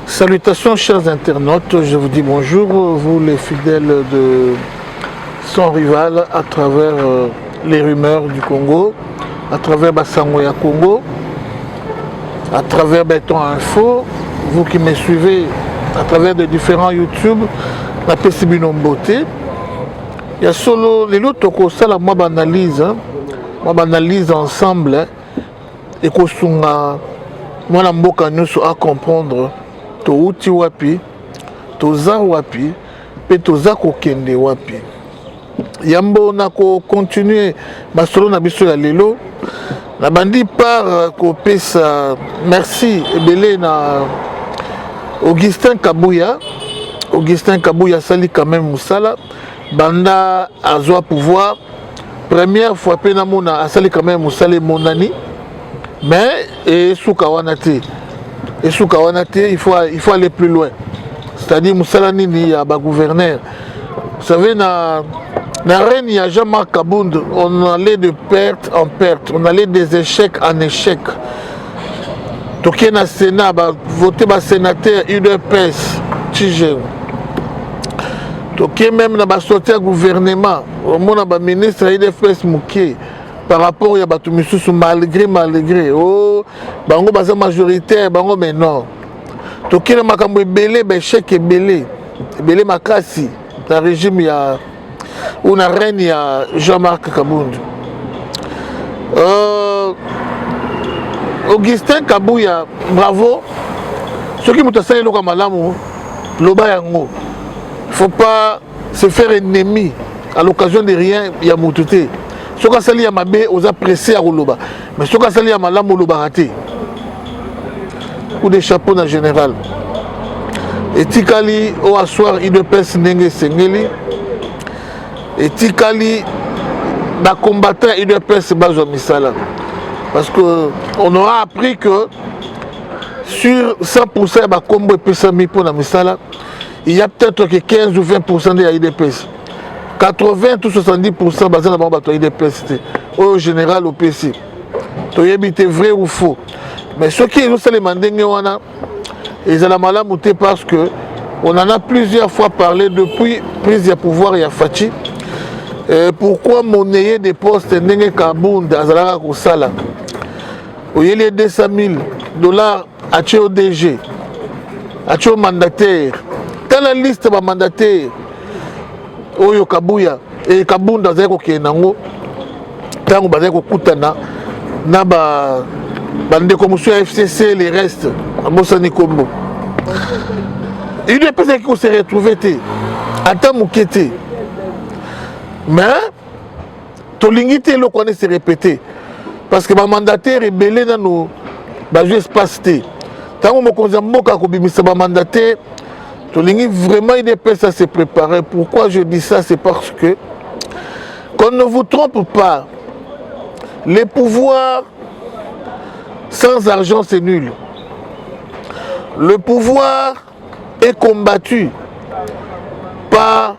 Salutations chers internautes, je vous dis bonjour, vous les fidèles de Son Rival à travers les rumeurs du Congo, à travers Bassangoya Congo, à travers Béton Info, vous qui me suivez à travers de différents YouTube, la PCB Beauté. Il y a solo les autres qui ça la moi banalise ensemble et qu'on soit moi la mboka nous à comprendre. Touti wapi, toza wapi, pe toza kokende wapi. Yambo na ko continuer masolo na biso ya lelo. Na bandi par kopesa merci ebele na Augustin Kabouya. Augustin Kabouya sali quand même musala. Banda azwa pouvoir. Première fois pe na mona asali quand même musala monani. Mais et soukawanate. Et sous Kawanate, il faut aller plus loin. C'est-à-dire, Moussala Nini, il y a un gouverneur. Vous savez, dans la reine, il y a Jean-Marc Kabound, on allait de perte en perte, on allait des échecs en échecs. Toké na Sénat, voté par sénateur UDPS, Tchigé. Toké même na sorti à gouvernement, au monde na ministre UDPS Mouké. Par rapport à Batumissou, malgré, oh, bango baza majoritaire, bango mais non. Toki na makambo belé, chèque belé makasi, dans le régime ya ou na reine ya Jean-Marc Kabound. Augustin Kabouya, bravo. Ceux qui m'ont assalé le kamalamu, loba yango. Il ne faut pas se faire ennemi à l'occasion de rien, il y a moutouté. Ce qu'on s'allie à ma baie, on a pressé à Rouloba. Mais ce qu'on s'allie à ma lame, on a raté. Ou des chapeaux en général. Et Tikali, au assoir, il ne peut se n'engue sengeli. Et Tikali, la combattant, il ne peut se baser au misala. Parce qu'on aura appris que sur 100% de la combo et pesami pour la misala, il y a peut-être que 15 ou 20% de l'IDPS. 80 ou 70% basé dans le IDPS au général au PC. Tu es vrai ou faux. Mais ce qui nous les mandés, ils ont la malamouté parce que on en a plusieurs fois parlé depuis prise de pouvoir et à Fachi. Pourquoi monnayer des postes n'est Kabound à Zalara Kosala? Il y a 200 000 $ à DG, à mandataire. Dans la liste de mandataires, Oyo Kabouya et Kabunda zeko kenango tango bazeko kutana na bande comme sur FCC les restes à Mosani Kombo. Il est peut-être qu'on s'est retrouvé attends moukete. Mais tolingité le connaît se répéter parce que ma mandataire est belé dans nos bajo espace té. Tango mo konza moka ko bimisa ba mandataire vraiment, il est prêt à se préparer. Pourquoi je dis ça? C'est parce que, qu'on ne vous trompe pas, les pouvoirs sans argent, c'est nul. Le pouvoir est combattu par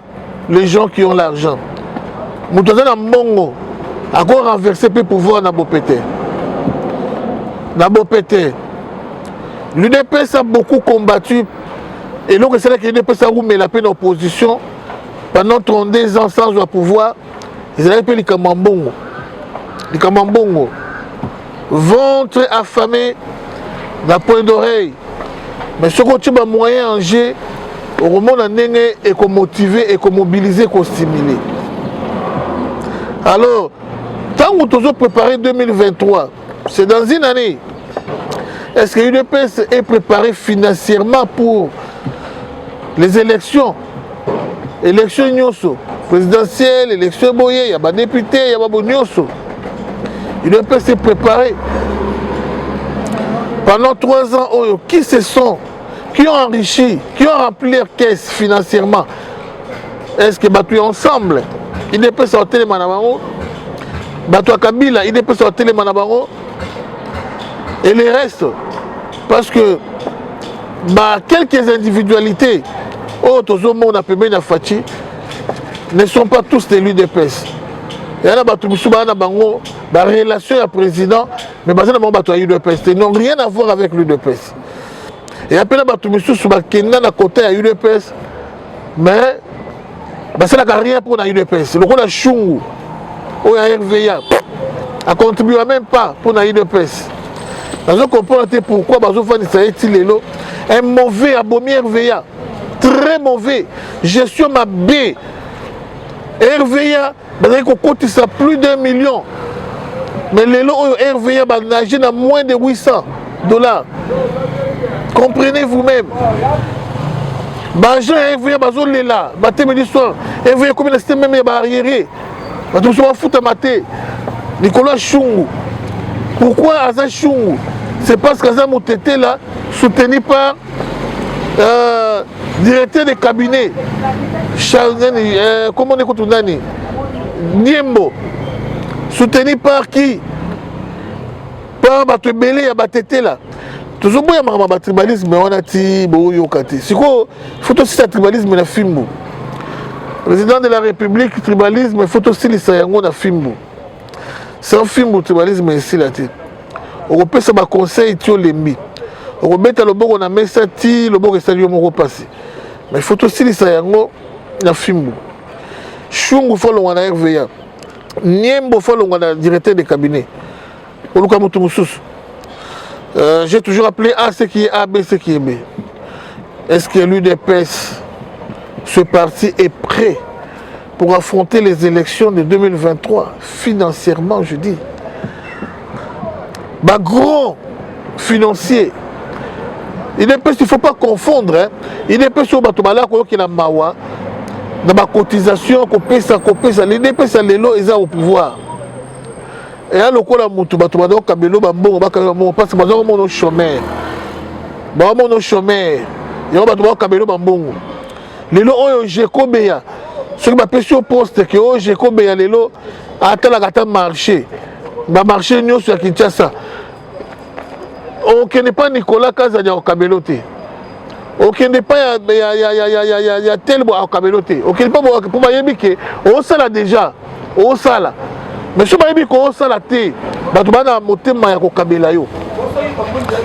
les gens qui ont l'argent. Nous avons un mongo, encore renverser le pouvoir dans Bopété. L'UDPS a beaucoup combattu. Et donc, c'est là qu'il y a des la peine d'opposition pendant 32 ans sans pouvoir. Ils avaient appelé les Kamambongo. Les Kamambongo. Ventre affamé, la pointe d'oreille. Mais ce qu'on a moyen en G, au moment où on est motivé et mobilisé, stimuler. Alors, tant que nous avons préparé 2023, c'est dans une année. Est-ce que l'UDPS est préparé financièrement pour les élections nyoso, présidentielles, élections boyées, il y a des députés, il y a des nyoso. Il ne peut se préparer. Pendant 3 ans, qui se sont, qui ont enrichi, qui ont rempli leur caisse financièrement? Est-ce que battu ensemble? Il ne peut sortir les manabaro. Battu à Kabila, il ne peut sortir les manabaro. Et les restes, parce que quelques individualités, ne sont pas tous de l'UDPS. Il y a des relations à président, mais ils n'ont rien à voir avec l'UDPS. Et après, bato misusu bakenda na côté ya UDPS, mais ça n'a rien pour la UDPS. Le rôle de Chungu, ou ya RVA, a contribué même pas pour la UDPS. Je comprends pourquoi Bazofani ça est un mauvais abomi RVA, très mauvais, gestion ma B. RVA, ça plus d'1 million. Mais les lots RVA va nager à moins de $800. Comprenez vous-même. L'argent RVA va là, RVA comme il système même arriéré. Tout ça va foutre à mater. Nicolas Chungu. Pourquoi Aza Chungu? C'est parce qu'Aza Moutete là, soutenu par directeur de cabinet. Comment on écoute Nani? Niembo. Soutenu par qui? Par Batebele et Batete là. Toujours bon, il y a un tribalisme, on a dit, il faut aussi un tribalisme dans le film. Président de la République, tribalisme, il faut aussi le film. C'est un film de tribalisme ici. On peut se conseil, tu as l'ennemi. On peut le bon, on a mis ça, le bon, c'est lui, on passe. Mais il faut aussi le film. Chungu, il faut le RVA. Niembo, il faut le directeur de cabinet. J'ai toujours appelé A ce qui est A, B ce qui est B. Est-ce que l'UDPS, ce parti est prêt pour affronter les élections de 2023 financièrement, je dis? Gros financier. l'UDPS, il ne faut pas confondre. l'UDPS, sur Batobala, qui est mawa, dans ma cotisation, l'UDPS, ils ont au pouvoir. Et là, le coup, la moutou, parce que mon chômeur. Mon chômeur. Il y a un cabelo bambongo. Les lots, j'ai combien. Ce qui m'a pêché au poste, que j'ai combien les lots, à marché. Ma marché, nous, sur Kinshasa. On ne connaît pas Nicolas Kazania au cabeloté. On ne connaît pas, il y a tel au cabeloté. On ne connaît pas pour Mayébike. On sala déjà. On sala. Mais si on sala té,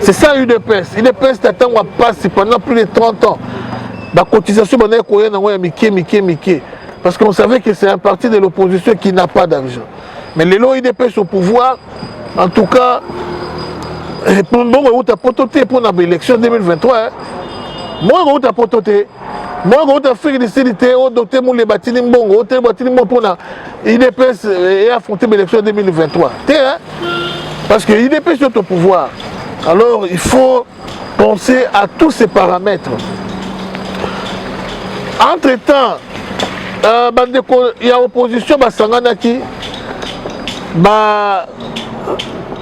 c'est ça l'UDPS. L'UDPS t'attend à passer pendant plus de 30 ans. La cotisation, parce qu'on savait que c'est un parti de l'opposition qui n'a pas d'argent. Mais les lois UDPS au pouvoir, en tout cas, pour l'élection 2023, moi, je suis pototé. Moi, je suis fait au docteur Moulé Batini Mbongo, au Batini Mbongo pour l'UDPS et affronter l'élection 2023. Parce que l'UDPS est au pouvoir. Alors, il faut penser à tous ces paramètres. Entre-temps, il y a opposition, Sanganaki,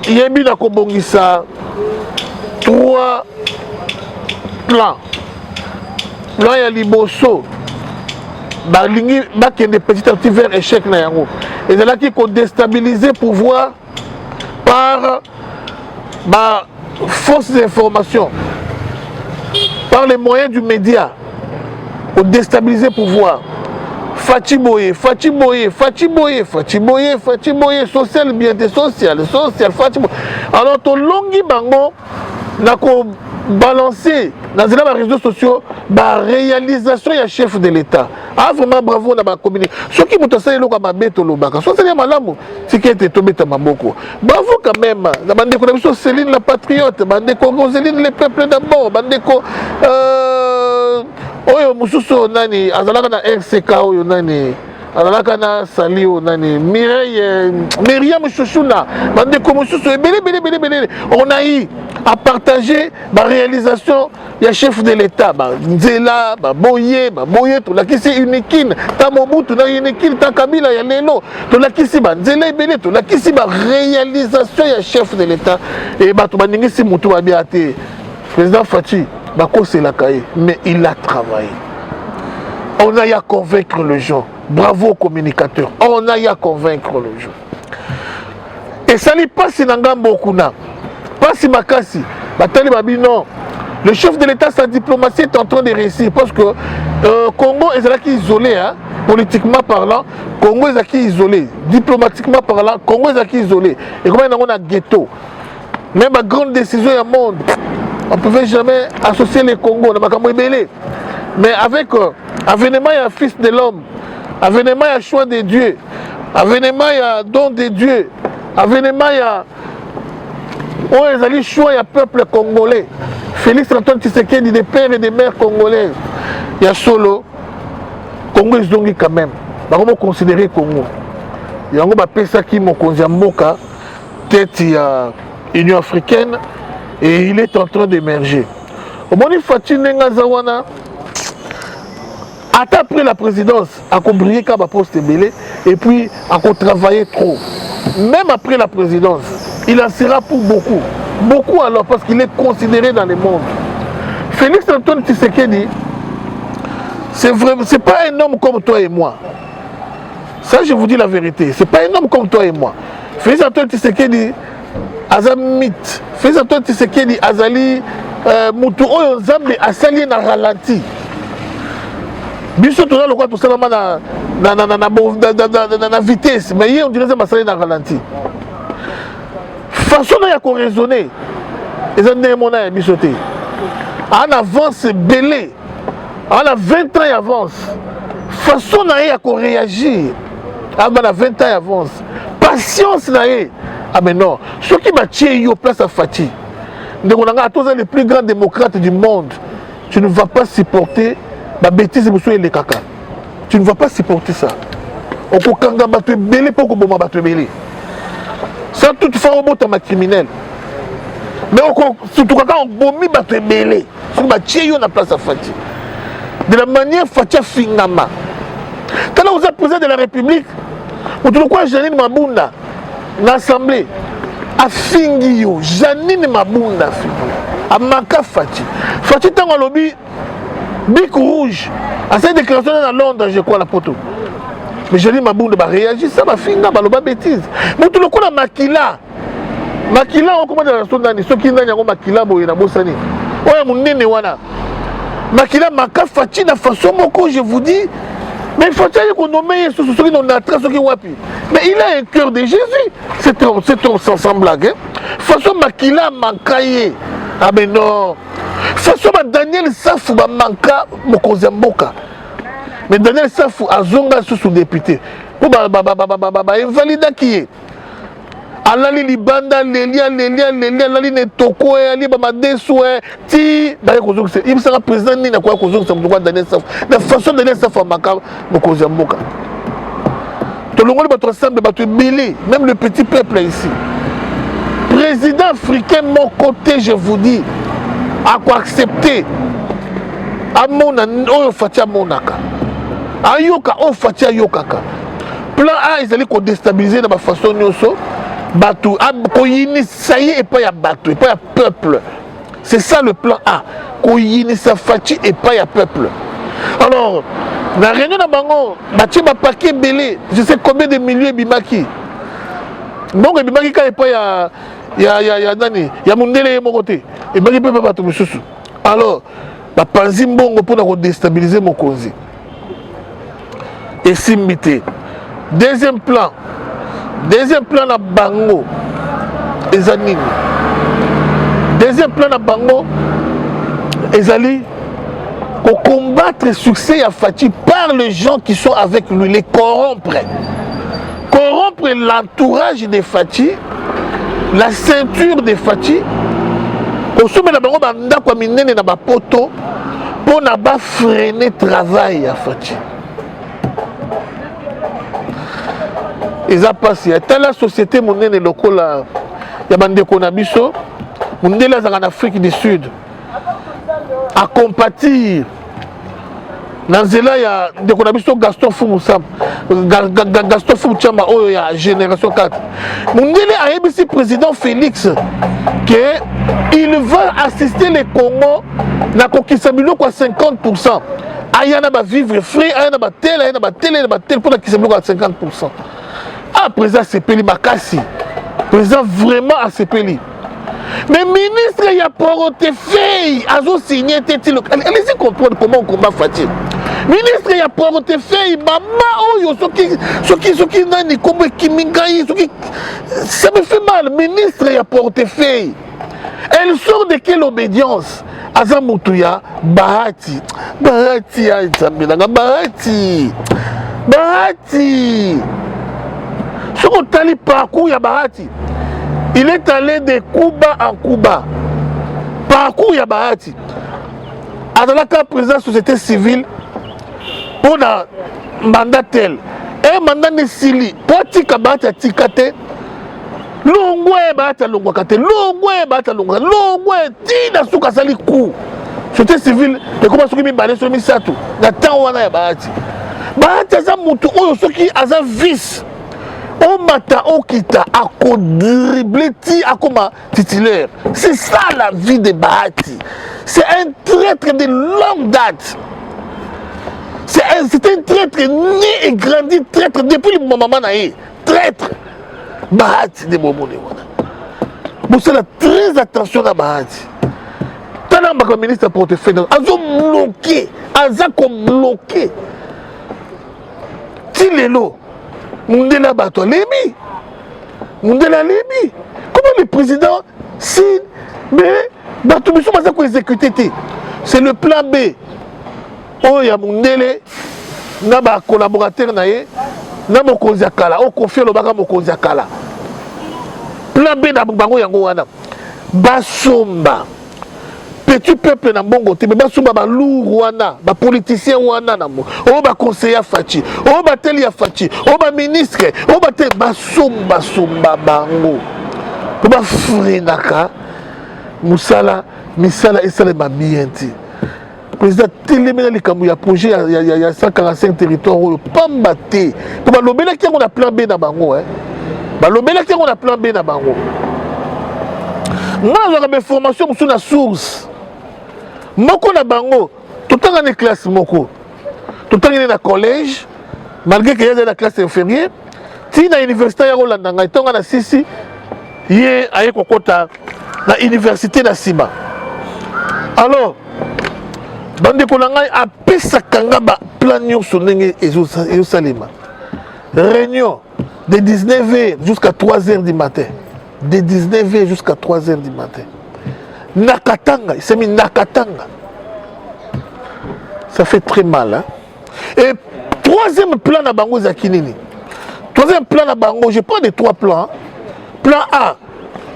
il y a bien à 3 plans. Plan ya liboso balingi bakende petit à petit vers échec na yango et de là qui ko déstabiliser pouvoir par fausses informations, par les moyens du média, pour déstabiliser pouvoir. Fatiboye, social, bien social, Fatiboye. Alors ton longi bango n'a qu'au balancer dans les réseaux sociaux la réalisation du chef de l'État. Ah vraiment bravo dans ma communauté. Ce qui m'a fait le mabeto lobaka. So c'est malamu, c'est qui était tombé dans maboko. Bravo quand même. La bande de Céline la patriote, bande de Céline le peuple d'abord, bande de oyo mususu nani azalaka na RCK oyo nani azalaka na sali oyo nani Myriam Chouchouna bande de mususu belé. On a eu à partager la réalisation du chef de l'État. Nzela, Boye, tout la qui c'est unique. Ta Mobutu, na unique, ta Kabila, ya Lelo, tout la qui c'est Nzela Belé, tout la qui c'est la réalisation du chef de l'État. Et tout la qui c'est Moutou Abiate. Président Fachi, c'est la cahier, mais il a travaillé. On a eu à convaincre les gens. Bravo aux communicateurs. On a eu à convaincre les gens. Et ça n'est pas si Nangambo Kuna. Pas si Makasi, non. Le chef de l'État, sa diplomatie est en train de réussir parce que Congo est isolé, hein, politiquement parlant. Congo est isolé, diplomatiquement parlant. Congo est isolé. Et comment on a un ghetto. Même à grande décision du monde, on ne pouvait jamais associer les Congos, mais avec avènement, il y a fils de l'homme, avènement, il y a choix de Dieu, avènement, il y a don de Dieu, avènement, il y a choix, il y a peuple congolais. Félix Antoine Tshisekedi, des pères et des mères congolais. Il y a solo, Congo ils ont quand même. Comment considérer Congo? Il y a un peu qui m'a Moka, tête il y a Union africaine, et il est en train d'émerger. Au moment où Fatih Nengazawana, après la présidence, a brillé comme un poste belé, et puis a travaillé trop. Même après la présidence, il en sera pour beaucoup. Beaucoup alors, parce qu'il est considéré dans le monde. Félix Antoine Tshisekedi, c'est pas un homme comme toi et moi. Ça, je vous dis la vérité. C'est pas un homme comme toi et moi. Félix Antoine Tshisekedi, Azamit. Félix Antoine Tshisekedi, Azali, Moutou, Oyo Zambi, Asali na ralenti. Biso tout le monde, tout ça, na vitesse. Mais hier, on dirait que c'est na ralenti. Façon dont il y a raisonné, ils ont dit que en avance belé, en 20 ans avance. Façon dont il y a réagir, en 20 ans avance. Patience ah mais non, ceux qui m'a tué au place à Fatih, tous les plus grands démocrates du monde, tu ne vas pas supporter la bêtise et les caca. Tu ne vas pas supporter ça. On peut quand même battre belé pour qu'on battre belé. Sans toutefois au bout de criminel. Mais surtout quand on bombe battre belé, sur ma tchie on a place à Fatih. De la manière Fatih Fingama. Quand on a président de la République, on trouve quoi Janine Mabunda l'Assemblée a Fingio, Janine Mabunda a Maka Fatih. Fatih tant lobby bic rouge. À cette déclaration à Londres, je crois la poteau. Mais Janine Mabunda va réagir, ça va finir, va le bêtise. Mais tout le coup la Makila. Makila on commande la sonde ceux qui n'ont Makila boye na bosani. Oya munene wana. Makila Maka Fatih na façon moko je vous dis. Mais il faut qu'on nomme ceux qui n'ont pas ceux qui wapi. Mais il a un cœur de Jésus. C'est sans blague. Hein? Façon Makila Makaye. Ah mais non. Façon Daniel Safou manka Mokozamboka. Mais Daniel Safou a zonga sous député. Pour invalida qui est. Alali libanda lelia alali ne toko ali ba madesu ti d'ailleurs kozonga il sera président ni na quoi kozonga ça me Daniel Safou. La façon Daniel Safou manka Mokozamboka. Tout le monde va ensemble va te mêler même le petit peuple ici. Président africain mon côté je vous dis à quoi accepter à mon oyo fatia monaka ayoka o fatia yokaka plan A ils allaient ko déstabiliser dans ma façon nyoso batu ko yini ça y est pas ya batu et pas ya peuple. C'est ça le plan A. Ko yini sa fati et pas ya peuple. Alors la réunion na bango bati ba paquet belé je sais combien de milliers bimaki. Donc bimaki ka et pas ya nani ya mundele mon côté et baki peut pas batu mususu. Alors ba panzi mbongo pour na déstabiliser mon cause. Et simité. Deuxième plan na bango ezanini. Deuxième plan na bango ezali pour combattre le succès à Fatih par les gens qui sont avec lui, les corrompre l'entourage de Fatih, la ceinture de Fatih. Au sommet na bango banda kwa minene na bapoto pour na ba freiner travail à Fatih. Ils ont passé. Dans la société monnaie locale, il y a des Konabiso, monnaie en Afrique du Sud, à compatir. Dans ce là, il y a des Konabiso Gaston Foumoussam, Gaston Foumoussam, il y a Génération 4. Monnaie a émis président Félix qu'il va assister les Congo na kokisabilo kwa 50%. Ayana va vivre frais, ayana va tel pour la kisabilo à 50%. Ah, président Sepeli Makassi. Président vraiment à Sepeli. Mais ministre, il y a portefeuille. Azo signé, allez-y comprendre comment on combat Fatih. Ministre, il y a portefeuille. Maman, ceux qui n'ont ni comme Kimingaï, ça me fait mal. Ministre, il y a portefeuille. Elle sort de quelle obédience? Azamutuya, Bahati. Bahati, Bahati. Bahati. Ce qu'on t'a dit parcours, il y a Bahati. Il est allé de Cuba en Cuba. Parcours, il y a Bahati. Adalaka président de la société civile pour un mandat tel. Un mandat de Sili. Pour tika Bahati à Tikate. Longwe Bahati à Longwakate. Longwe Bahati à Longwakate. Longwe Tina Soukasali Kou. Société civile, et comment est-ce que je vais sur le Misato? N'attends pas Bahati. Bahati a mutu oyo soki aza vice. O mata o kita a dribblé ti a comme titulaire. C'est ça la vie de Bahati. C'est un traître de longue date. C'est un traître né et grandi traître depuis le moment naïe. Traître. Bahati de Momone. Vous savez très attention à Bahati. Tant que ministre portefeuille, ils ont bloqué. Ils ont bloqué. Tilelo. Mundela Bato Lémi. Mundela Lémi. Comment le président signe? Mais Bato Bissou m'a exécuté. C'est le plan B. Oh, il y a Mundele. Na ba collaborateur naé. Na mokonzi akala. Oh, confie le baga mokonzi akala. Plan B na bango yango wana. Basomba. Petit peuple na bongo te, mais basomba ba lourd wana, ba politicien wana na mo. Oh ba conseiller Fachi. Oh ba teli ya Fachi. Oh ba ministre. Oh ba te basomba bango. Ko ba frenaka. Musala, misala esale ba mienti. Président Télémena likambu ya projet ya 145 territoires pamba te. Ko ba lobela ki on a plan B na bango hein. Ba lobela ki on a plan B na bango. Moi j'aurais des formations sur la source. Moko na bango, tout le temps dans les classes moko. Tout le temps dans le collège, malgré qu'il y a dans la classe inférieure, si dans l'université ya Rolanda ngai tonga na sisi, yé aye kokota na université na Sima. Alors, bande ko ngai apesa kanga ba plan nyonso ndenge ezosalema. Réunion de 19h jusqu'à 3h du matin. De 19h jusqu'à 3h du matin. Nakatanga, il s'est mis Nakatanga. Ça fait très mal. Hein? Et troisième plan à Bango Zakinini. Troisième plan à Bango, je prends des trois plans. Hein? Plan A,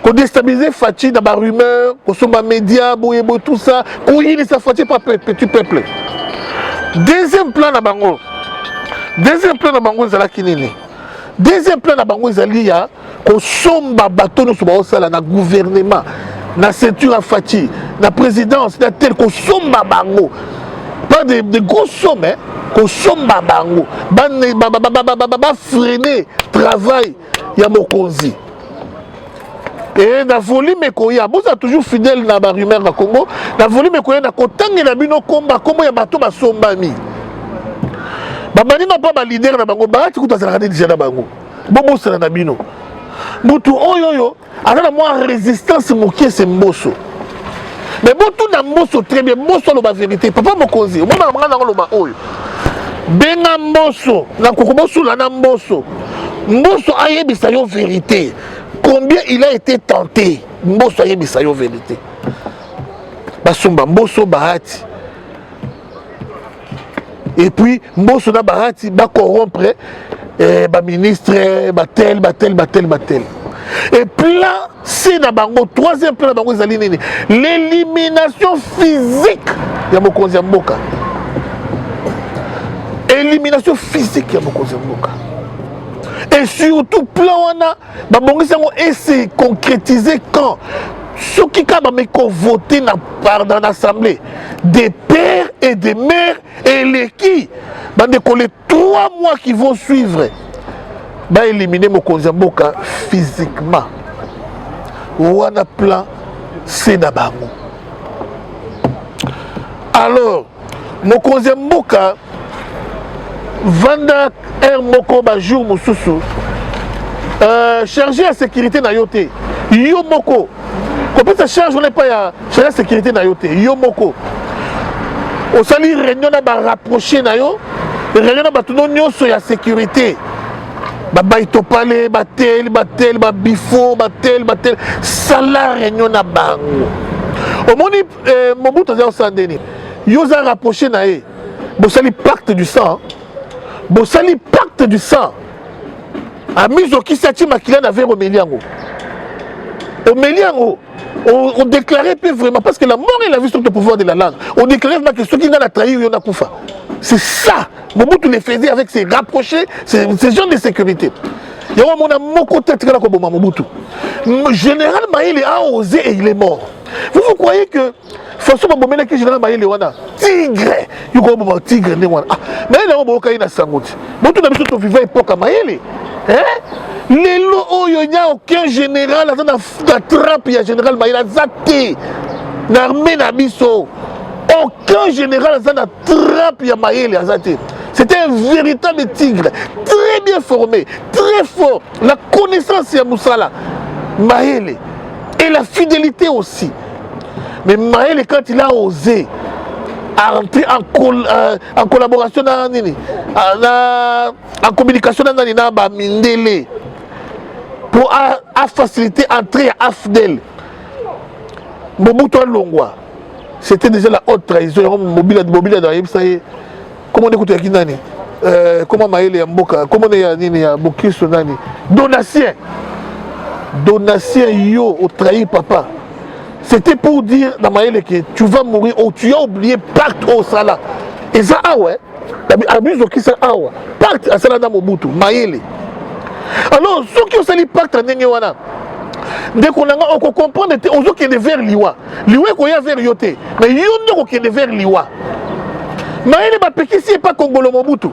qu'on déstabilise Fachi dans la rumeur, qu'on soit média, boyebo, tout ça, qu'on y ait sa Fachi par petit peuple. Deuxième plan à Bango. Deuxième plan à Bango Zakinini. Deuxième plan à Bango Zalia, qu'on somba bateau sur le gouvernement. Na ceinture à Fachi, na présidence, na tel qu'on somba bango. Pas de grosses sommes, hein, qu'on somba bango. Freiner travail, ya mokonzi. Et na volume koya, vous êtes toujours fidèle na ba rumeur na Congo, na volume koya na kotangi na bino komba, comment ya bato ba somba mi. Babani na pas ba leader na bango, ba ti kuta za déjà na bango. Bobo sala na bino. Mutu oyoyo, alors moi résistance mokie c'est Mbosso. Mais Botu na Mbosso très bien, Mbosso la vérité. Papa Mokonzi, moi na mwana ngolo ba oyo. Benga Mbosso, na kokoboso la na Mbosso. Mbosso ayebisa yo vérité. Combien il a été tenté. Mbosso ayebisa yo vérité. Basumba Mbosso Bahati. Et puis Mbosso na Bahati ba corrompre ba ministre, ba tel. Et plan C na bango, troisième plan na bango ezali nini? L'élimination physique ya mokonzi ya mboka. Élimination physique ya mokonzi ya mboka. Et surtout plan wana ba bongisi yango et se concrétiser quand ceux qui ont voté dans l'Assemblée, des pères et des mères et les qui, les 3 mois qui vont suivre, va éliminer Mokonzi Mboka physiquement. Wana plan c'est Nabango. Alors, Mokonzi Mboka vanda un moko ba jour mususu chargé à sécurité na yote. Yo moko. Quand ça charge, on n'est pas à chargé à sécurité na yote. Yo moko. Au sali réunion na ba rapprocher na yo. Réunion na ba tout nyonso ya sécurité. babaito pale batel babifo batel sala réunion na bango omoni Mobutu aza osandeni yo za rapproché na ye bosali pacte du sang amizo kisati makila na vers omeliango on déclarait plus vraiment parce que la mort et la vie sont au pouvoir de la langue. On déclarait vraiment que ceux qui n'ont pas trahi ou koufa. C'est ça. Mobutu les faisait avec ses rapprochés, ces gens de sécurité. Il y a mon côté très comme Mobutu. Général Maïle a osé et il est mort. Vous croyez que François Bomena qui général Maïle wana tigre, you go bo tigre ne wana. Mais il a un boka ina sangoti. Mobutu na biso to vivre époque à Maïle. Lelo oyo il n'y a aucun général dans la trappe, il y a général Maïla Zate l'armée na biso aucun général dans la trappe, il y a Maïla Zate. C'était un véritable tigre, très bien formé, très fort, la connaissance de Moussala Maïla et la fidélité aussi. Mais Maïla quand il a osé à entrer en collaboration en communication dans Mindele pour faciliter l'entrée à Afdel. Mobutu Longwa, c'était déjà la haute trahison. Mobile comment on écoute Kinani? Comment Maël et Mboka? Comment on est Bokiso Nani? Donatien yo au trahi papa. C'était pour dire dans Maël que tu vas mourir ou tu as oublié pacte au Sala. Et ça, ouais. Abuse qui ça, ouais. Pacte à Sala dans Mobutu, Maël. Alors, ceux qui ont sali pacte à Nengewana, dès qu'on a on comprend que aux autres qui est vers Liwa. Liwa qui est vers Yote. Mais Yondo qui est vers Liwa. Maël va péquer si pas Congolo Mobutu.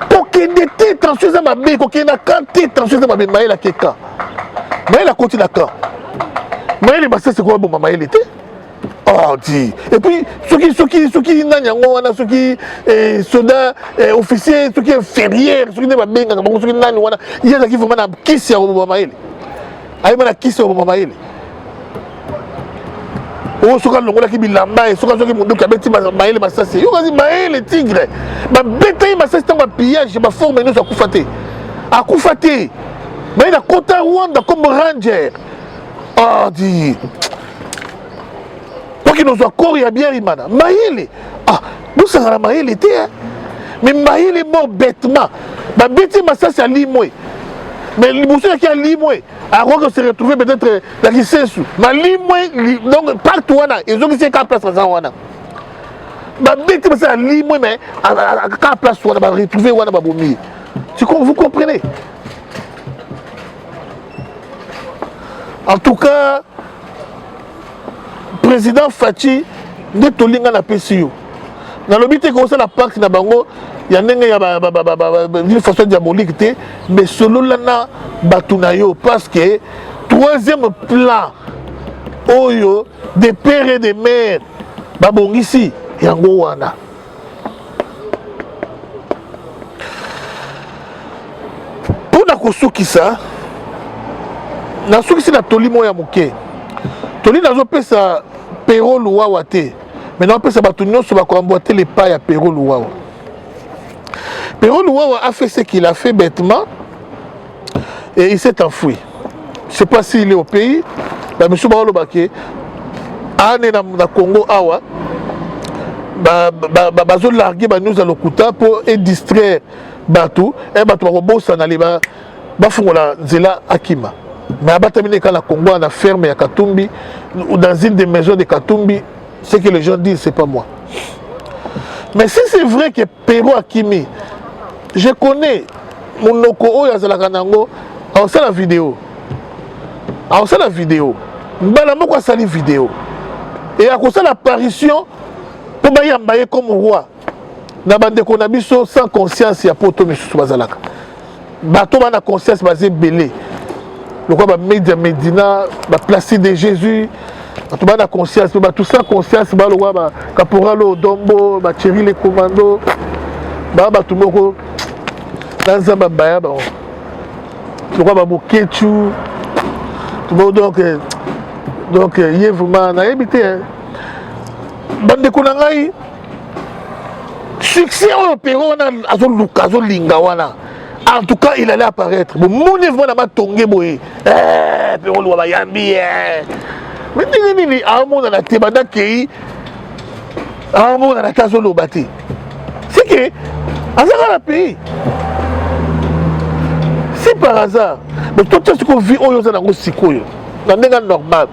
Pour qu'il y ait tension à ma bé, pour qu'il y ait tension à ma bé, Maël a quelqu'un. Maël a continué d'accord. Maël est c'est quoi bon Maël était? Oh dit. Et puis ceux qui n'ont ceux qui soldats officiers, ceux qui inférieurs, ceux qui ne pas bien, ceux qui n'ont pas il y a qui vraiment qui c'est au Maël. Aïe mana qui c'est au Maël. Oh ceux qui l'ont qui bilamba et ceux qui m'ont dit que Maël massa c'est. Yo dit Maël tigre. Ma bétail massa c'est un pillage, ma forme nous a koufaté. Maël a côté Rwanda comme ranger. Oh dit. Pour qu'il nous accord, il y a bien Rimana. Maïle. Ah, nous savons Maïle était. Hein? Mais Maïle est mort bêtement. Ma bêtise, ça c'est à Limoué. Mais le monsieur qui a Limoué, avant qu'on se retrouve peut-être dans le Sensu. Mais Limoué, donc partout, ils ont dit qu'à place à Zawana. Ma bêtise, c'est à Limoué, mais à place, on va retrouver Wana Baboumi. Vous comprenez? En tout cas, président Fachi de Tolinga na PCU. Dans le but que la pacte na bango, il y a une façon diabolique, mais selon lana batunayo parce que troisième plan oyo des pères et des mères babongisi yango wana. Pour na kosukisa na sukisi na tolimo ya moke. Toli nazo pesa Pero Luwawa te. Maintenant pesa batu nyonso ba ko emboîter les pas ya Pero Luwawa. Pero Luwawa a fait ce qu'il a fait bêtement et il s'est enfoui. Je ne sais pas s'il est au pays. Ba monsieur Baolo Baké ane na Congo awa bazo larguer ba nous à lokuta pour distraire batu et batu ba kobosa na liba ba fungola nzela akima. Mais à Batamine, quand la Congo a la ferme à Katumbi, ou dans une des maisons de Katumbi, ce que les gens disent, c'est pas moi. Mais si c'est vrai que Pero Akimi, je connais mon Noko Yazalakanango, on sait la vidéo. On sait la vidéo. Mbalamoko a sali vidéo. Et à cause de l'apparition, pour Bayambaye comme roi, Nabande Konabiso sans conscience, il y a Poto Missou Bazalaka. Bato a conscience basée belé. Le roi va Medina, va placer de Jésus, tout le monde a conscience, tout ça conscience, le roi va caporal Dombo, va tirer les commandos, va tout le monde dans un babaya, le roi va bouquer tout, tout le monde donc il est vraiment à éviter. Bande Konangai, succès au Pérou, Azo Lingawana. En tout cas, il allait apparaître. Mon événement n'a pas tombé. Mais on va y aller. Mais à un moment, on a tébada qui à un moment, on a tazo le bâti. C'est que, à ça, pays. Si par hasard, mais tout ce qu'on vit, on est dans le cycle. Dans le cas normal.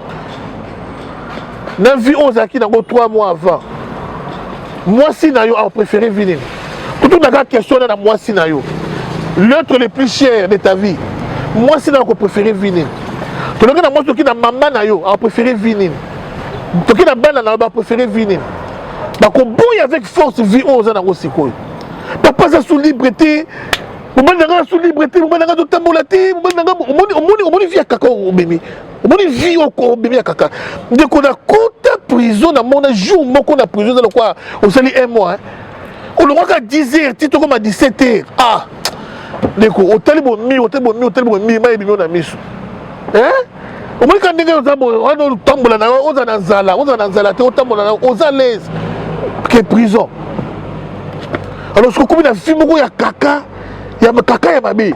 Dans la vie, on est qui dans 3 mois avant. Moi, si on a préféré venir. Tout le monde a question dans moi, si on a l'autre le plus cher de ta vie. Moi, si on a préféré venir. Tout le monde a moi, qui dans maman a préféré venir. Tout le monde a préféré venir. Donc, on bouille avec force, vie, on est dans le cycle. Papa, ça sous liberté. On va sous liberté, on va dans tambolati, on va vivre à caca au bébé. On va vivre au bébé à caca. Dès qu'on a côté prison, on a jour, on a prison dans le quoi, on s'est dit 1 mois. On aura qu'à 10h, tu comme à 17h. Ah, d'accord, au tel bon mi, au tel bon mi, mais on a mis. Hein? On va quand on a tambola, on a dans zala, on tambola, on a l'aise. Que prison. Alors, ce qu'on a film, il y a caca. Il y a caca et mabe.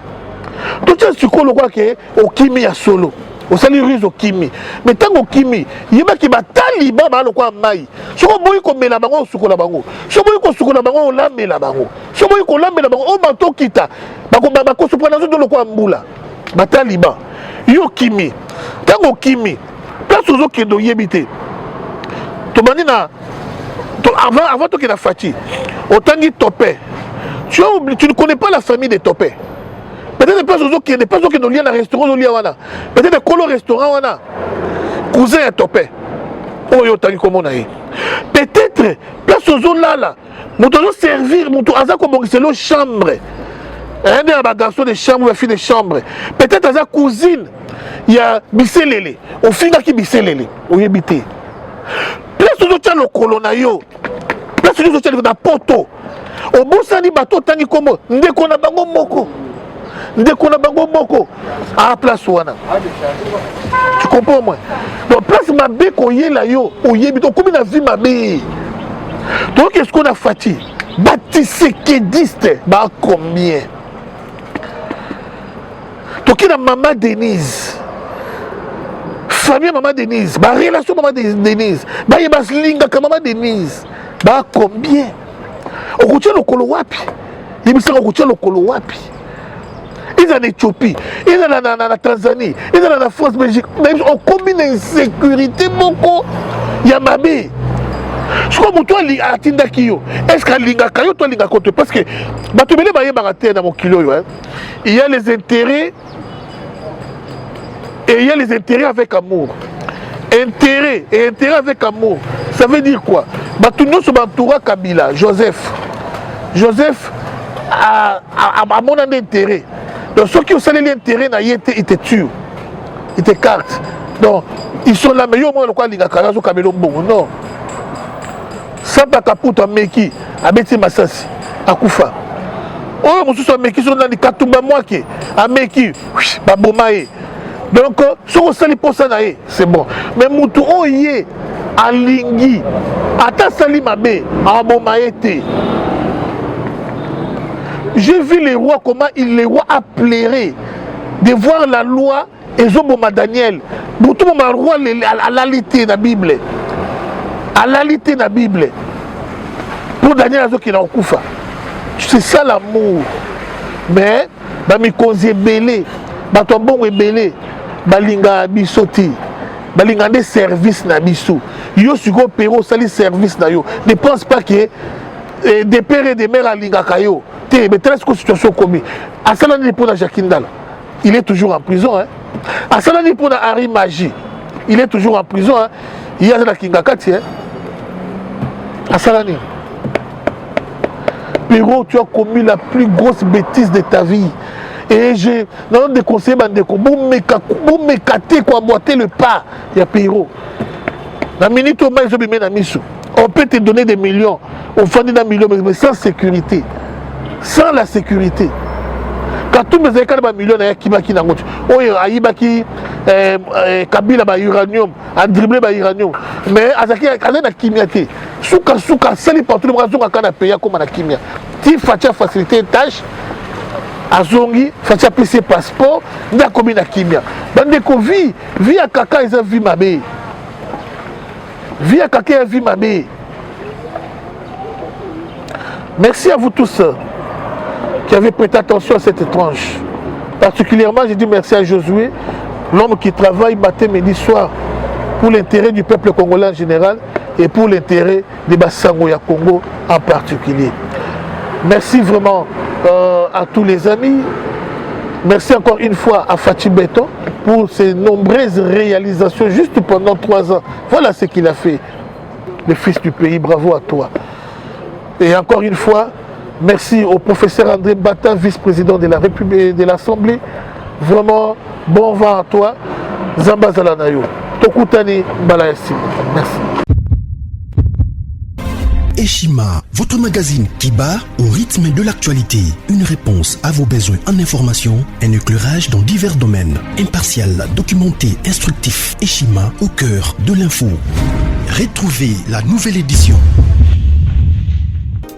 Tout ça, c'est quoi le quoi que au kimi ya solo. Au salut russe au kimi. Mais tant au kimi, il y a qui va taliban ba le quoi mai. Ce qu'on boit comme la bango suko la bango. Ce qu'on boit suko la bango on lambe la bango. Ce qu'on boit lambe la bango on bato kita. Ba ko supana zo le quoi mbula. Ba taliban. Yo kimi. Tant au kimi. Place aux autres qui do yebité. To banina avant to qui la fati. Autant topé. Tu ne connais pas la famille des topés. Peut-être des personnes qui ont lié à un restaurant, peut-être des colos restaurants, cousin à topé. Oh, yo, t'as comment on a. Peut-être, place aux zones là, nous devons servir, nous devons comme c'est le chambre. Un des garçons de chambre, la fille de chambre. Peut-être à sa cousine, il y a Bisselele. Au final, qui Bisselele, au Yébité. Place aux autres, le colonayo. Place aux autres, le poto. Au bout ça dit bateau tangi comme ndeko na bango moko à place wana. Tu comprends moi? Donc place ma bé ko yela yo oyebi to comme na vie ma bé. Donc qu'est-ce qu'on a fati? Batisekediste ba combien? To ki na maman Denise. Famille maman Denise, ba relation maman Denise, ba yebas linga ka maman Denise. Ba combien? Au côté le colo wapi, il me semble au côté le colo wapi. Ils sont en Éthiopie, ils sont en Tanzanie, ils sont en France, Belgique. On combine insécurité beaucoup. Yamabé. Je crois que toi, Atinda Kiyo. Est-ce que Linga Kayo, toi, Linga Koto? Parce que, tu me dis, dans mon kilo, il y a les intérêts et il y a les intérêts avec amour. Intérêt et intérêt avec amour, ça veut dire quoi? Tout le monde se Bantoura Kabila, Joseph a mon intérêt. Donc ceux qui ont salé l'intérêt, ils te tuent, ils te cartent. Donc ils sont là, mais ils ont le quoi l'ingakara sur Kabelo bon non. Ça pas caputa meki, abeti masasi, akufa. Oh mon souci meki sont dans les katumba moi qui, ameki, babomae. Donc ce qu'on sali pour ça c'est bon. Mais mutu oye alingi, ata sali mabe, abomaete. J'ai vu les rois, comment les rois a pleuré de voir la loi et Zoboma Daniel. Pour tout le monde, roi à l'alité dans la Bible. À l'alité dans la Bible. Pour Daniel, qui est en Koufa. C'est ça l'amour. Mais, mi konzi belé, ton bon est belé, balinga bisoti, balinga des services na biso. Yo sugo pero sali service na yo. Ne pense pas que des pères et des mères à linga kayo. Mais telle situation comme à Salani pour la Jacquindal, il est toujours en prison. Hein. À Salani pour la Harry Magie, il est toujours en prison. Hein. Il y a la Kingakati. Hein. À Salani. Pero, tu as commis la plus grosse bêtise de ta vie. Et j'ai dans des conseils, vous m'écatez quoi, boiter le pas. Il y a Pero. La minute où on peut te donner des millions, on fait des millions, mais sans sécurité. Sans la sécurité. Quand tous mes écarts millions qui baki na ngotu. Oyo ayibaki Kabila ba uranium, a dribblé ba uranium. Mais azaki azana kimiate. Souka sali partout le bras kana payer comme na kimia. Ti fatia faciliter tâche. azongi fati apesi passeport nde akomi na kimia bandeko vie ya kaka eza vie mabe vie ya kaka ya vie mabe. Merci à vous tous qui avez prêté attention à cette tranche. Particulièrement, je dis merci à Josué, l'homme qui travaille matin, midi, soir pour l'intérêt du peuple congolais en général et pour l'intérêt des Bassango ya Congo en particulier. Merci vraiment à tous les amis. Merci encore une fois à Fatih Beton pour ses nombreuses réalisations juste pendant 3 ans. Voilà ce qu'il a fait, le fils du pays. Bravo à toi. Et encore une fois, merci au professeur André Bata, vice-président de la République, de l'Assemblée. Vraiment, bon vent à toi. Zamba Zalanayo. Tokutani Balayasi. Merci. Eshima, votre magazine qui bat au rythme de l'actualité. Une réponse à vos besoins en information, un éclairage dans divers domaines. Impartial, documenté, instructif. Eshima au cœur de l'info. Retrouvez la nouvelle édition.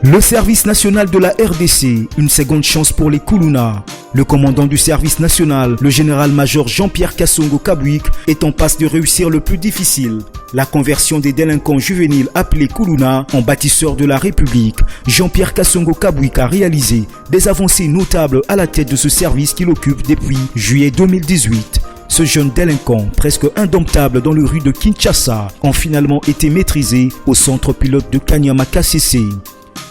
Le service national de la RDC, une seconde chance pour les Kuluna. Le commandant du service national, le général-major Jean-Pierre Kassongo Kabouik, est en passe de réussir le plus difficile. La conversion des délinquants juvéniles appelés Kuluna en bâtisseurs de la République. Jean-Pierre Kassongo Kabouik a réalisé des avancées notables à la tête de ce service qu'il occupe depuis juillet 2018. Ce jeune délinquant, presque indomptable dans le rue de Kinshasa, ont finalement été maîtrisés au centre pilote de Kanyama KCC.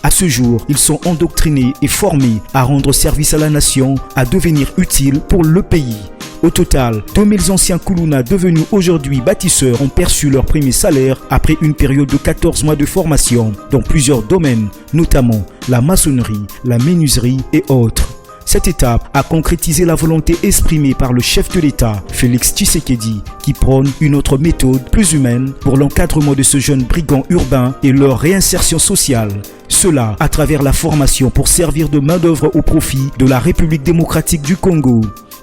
À ce jour, ils sont endoctrinés et formés à rendre service à la nation, à devenir utiles pour le pays. Au total, 2000 anciens Kuluna devenus aujourd'hui bâtisseurs ont perçu leur premier salaire après une période de 14 mois de formation dans plusieurs domaines, notamment la maçonnerie, la menuiserie et autres. Cette étape a concrétisé la volonté exprimée par le chef de l'État, Félix Tshisekedi, qui prône une autre méthode plus humaine pour l'encadrement de ce jeune brigand urbain et leur réinsertion sociale. Cela à travers la formation pour servir de main-d'œuvre au profit de la République démocratique du Congo.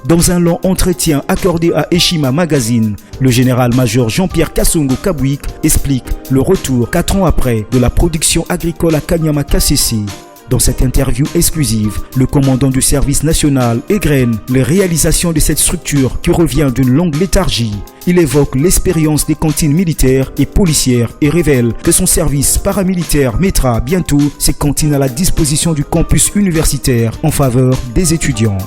Dans un long entretien accordé à Eshima Magazine, le général-major Jean-Pierre Kassongo Kabouik explique le retour 4 ans après de la production agricole à Kanyama KCC. Dans cette interview exclusive, le commandant du service national égrène les réalisations de cette structure qui revient d'une longue léthargie. Il évoque l'expérience des cantines militaires et policières et révèle que son service paramilitaire mettra bientôt ses cantines à la disposition du campus universitaire en faveur des étudiants.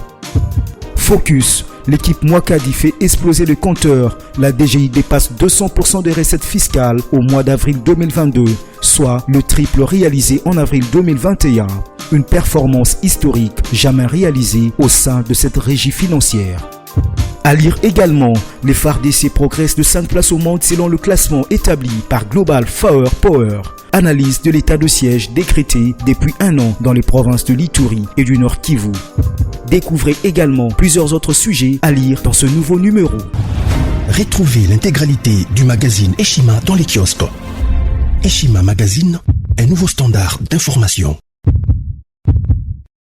Focus. L'équipe Mwakadi fait exploser le compteur. La DGI dépasse 200% des recettes fiscales au mois d'avril 2022, soit le triple réalisé en avril 2021. Une performance historique jamais réalisée au sein de cette régie financière. À lire également, les FARDC progressent de 5 places au monde selon le classement établi par Global Power. Analyse de l'état de siège décrété depuis 1 an dans les provinces de l'Ituri et du Nord Kivu. Découvrez également plusieurs autres sujets à lire dans ce nouveau numéro. Retrouvez l'intégralité du magazine Eshima dans les kiosques. Eshima Magazine, un nouveau standard d'information.